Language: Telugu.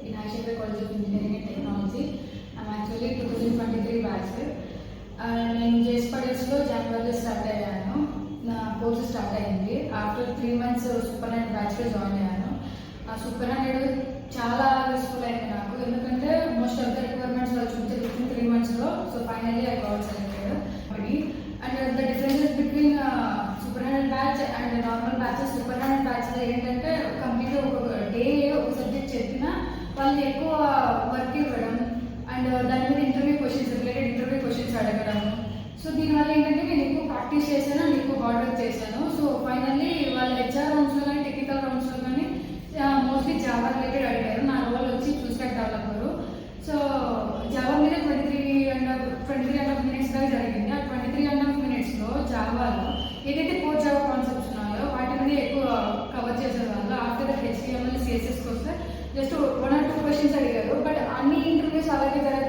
in Aishwarya College of Engineering and Technology. I'm actually 2023 batch. నేను జేఎస్పీడీఎస్లో జనవరిలో స్టార్ట్ అయ్యాను. నా కోర్సు స్టార్ట్ అయింది. ఆఫ్టర్ 3 months సూపర్ 100 బ్యాచ్లో జాయిన్ అయ్యాను. ఆ సూపర్ 100 చాలా యూస్ఫుల్ అయింది నాకు, ఎందుకంటే మోస్ట్ ఆఫ్ ద రిక్వైర్మెంట్స్ వాళ్ళు చూస్తే విత్ ఇన్ 3 monthsలో. So finally I got selected. And the differences between super 100 batch and normal batches, super 100 బ్యాచ్లో ఏంటంటే కంప్లీట్గా ఒక డే ఒక సబ్జెక్ట్ చెప్పినా వాళ్ళని ఎక్కువ వర్క్ ఇవ్వడం అండ్ దాని మీద రిలేటెడ్ ఇంటర్వ్యూ క్వశ్చన్స్ అడగడం. సో దీనివల్ల ఏంటంటే నేను ఎక్కువ ప్రాక్టీస్ చేశాను అండ్ ఎక్కువ హార్డ్ వర్క్ చేశాను. సో ఫైనల్లీ వాళ్ళ హెచ్ఆర్ రౌండ్స్లో కానీ టెక్నికల్ రౌండ్స్లో కానీ మోస్ట్లీ జావా రిలేటెడ్ అడిగారు. నా రోల్ వచ్చి full stock developer. So Java మీద 23.5 minutes దాకా జరిగింది. ఆ 23.5 minutesలో జావాలో ఏదైతే కోర్ జావా కాన్సెప్ట్స్ ఉన్నాయో వాటి మీద ఎక్కువ కవర్ చేసేవాళ్ళు. ఆఫ్టర్ ద HTML CSS వస్తే జస్ట్ 1 or 2 questions అడిగారు. బట్ అన్ని ఇంటర్వ్యూస్ అలాగే జరగదు